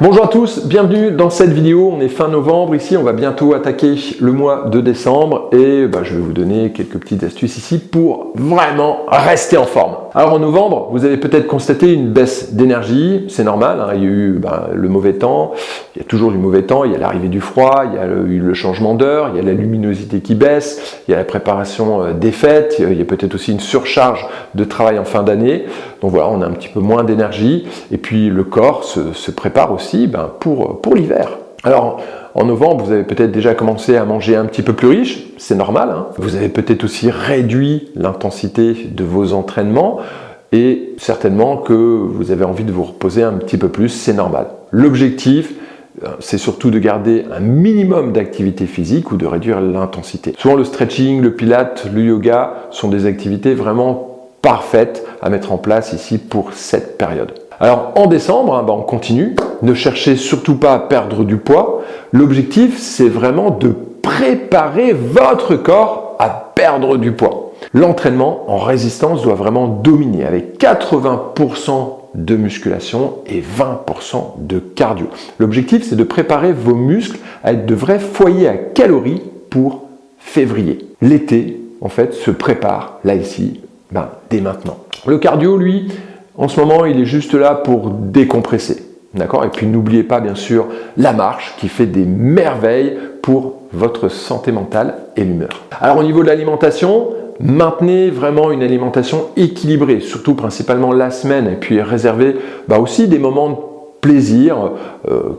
Bonjour à tous, bienvenue dans cette vidéo. On est fin novembre ici, on va bientôt attaquer le mois de décembre et je vais vous donner quelques petites astuces ici pour vraiment rester en forme. Alors en novembre, vous avez peut-être constaté une baisse d'énergie, c'est normal, hein, il y a eu le mauvais temps, il y a toujours du mauvais temps, il y a l'arrivée du froid, il y a eu le changement d'heure, il y a la luminosité qui baisse, il y a la préparation des fêtes, il y a peut-être aussi une surcharge de travail en fin d'année. Donc voilà, on a un petit peu moins d'énergie et puis le corps se prépare aussi pour l'hiver. Alors en novembre, vous avez peut-être déjà commencé à manger un petit peu plus riche, c'est normal, hein. Vous avez peut-être aussi réduit l'intensité de vos entraînements et certainement que vous avez envie de vous reposer un petit peu plus, c'est normal. L'objectif, c'est surtout de garder un minimum d'activité physique ou de réduire l'intensité. Souvent le stretching, le pilates, le yoga sont des activités vraiment parfaites à mettre en place ici pour cette période. Alors en décembre, on continue. Ne cherchez surtout pas à perdre du poids. L'objectif, c'est vraiment de préparer votre corps à perdre du poids. L'entraînement en résistance doit vraiment dominer avec 80% de musculation et 20% de cardio. L'objectif, c'est de préparer vos muscles à être de vrais foyers à calories pour février. L'été, en fait, se prépare là ici, dès maintenant. Le cardio, lui, en ce moment, il est juste là pour décompresser. D'accord ? Et puis n'oubliez pas, bien sûr, la marche qui fait des merveilles pour votre santé mentale et l'humeur. Alors au niveau de l'alimentation, maintenez vraiment une alimentation équilibrée, surtout principalement la semaine, et puis réservez aussi des moments de plaisir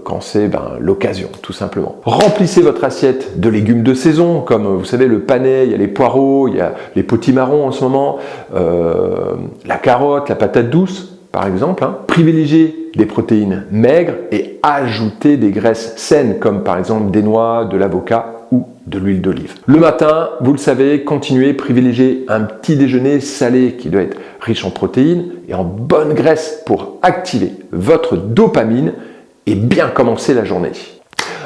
quand c'est l'occasion, tout simplement. Remplissez votre assiette de légumes de saison, comme vous savez le panais, il y a les poireaux, il y a les potimarrons en ce moment, la carotte, la patate douce, par exemple. Privilégiez des protéines maigres et ajoutez des graisses saines, comme par exemple des noix, de l'avocat ou de l'huile d'olive. Le matin, vous le savez, continuez, privilégiez un petit déjeuner salé qui doit être riche en protéines et en bonne graisse pour activer votre dopamine et bien commencer la journée.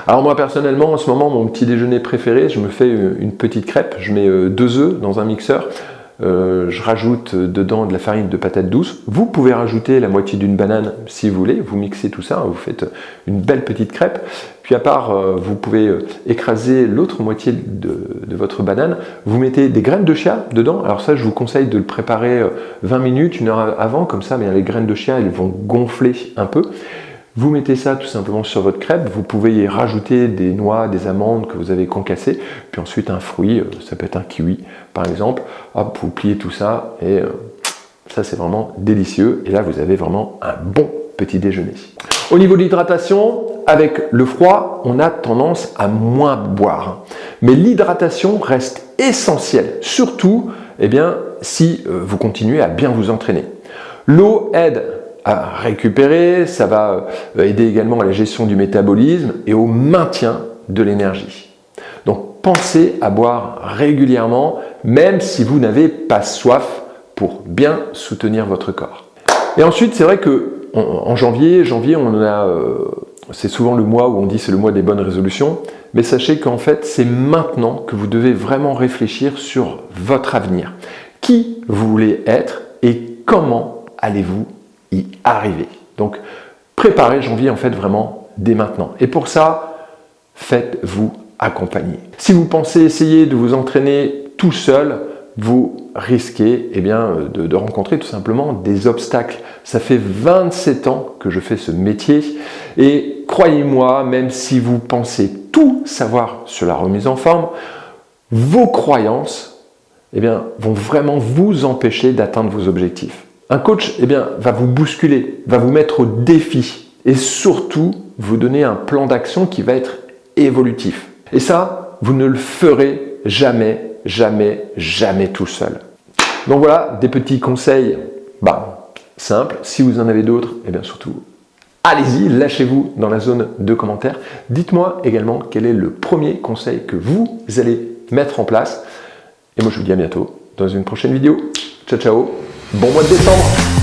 Alors moi personnellement, en ce moment, mon petit déjeuner préféré, je me fais une petite crêpe, je mets 2 œufs dans un mixeur, je rajoute dedans de la farine de patate douce. Vous pouvez rajouter la moitié d'une banane si vous voulez, vous mixez tout ça, vous faites une belle petite crêpe. Puis à part, vous pouvez écraser l'autre moitié de votre banane, vous mettez des graines de chia dedans. Alors ça, je vous conseille de le préparer 20 minutes, 1 heure avant, comme ça, mais les graines de chia, elles vont gonfler un peu. Vous mettez ça tout simplement sur votre crêpe, vous pouvez y rajouter des noix, des amandes que vous avez concassées, puis ensuite un fruit, ça peut être un kiwi par exemple. Hop, vous pliez tout ça et ça c'est vraiment délicieux. Et là vous avez vraiment un bon petit déjeuner. Au niveau de l'hydratation, avec le froid, on a tendance à moins boire. Mais l'hydratation reste essentielle, surtout si vous continuez à bien vous entraîner. L'eau aide à récupérer, ça va aider également à la gestion du métabolisme et au maintien de l'énergie. Donc pensez à boire régulièrement, même si vous n'avez pas soif, pour bien soutenir votre corps. Et ensuite, c'est vrai que en janvier, c'est souvent le mois où on dit c'est le mois des bonnes résolutions, mais sachez qu'en fait, c'est maintenant que vous devez vraiment réfléchir sur votre avenir. Qui vous voulez être et comment allez-vous y arriver. Donc, préparez janvier en fait vraiment dès maintenant. Et pour ça, faites-vous accompagner. Si vous pensez essayer de vous entraîner tout seul, vous risquez de rencontrer tout simplement des obstacles. Ça fait 27 ans que je fais ce métier et croyez-moi, même si vous pensez tout savoir sur la remise en forme, vos croyances vont vraiment vous empêcher d'atteindre vos objectifs. Un coach va vous bousculer, va vous mettre au défi et surtout vous donner un plan d'action qui va être évolutif. Et ça, vous ne le ferez jamais, jamais, jamais tout seul. Donc voilà, des petits conseils simples. Si vous en avez d'autres, surtout, allez-y, lâchez-vous dans la zone de commentaires. Dites-moi également quel est le premier conseil que vous allez mettre en place. Et moi, je vous dis à bientôt dans une prochaine vidéo. Ciao, ciao. Bon mois de décembre!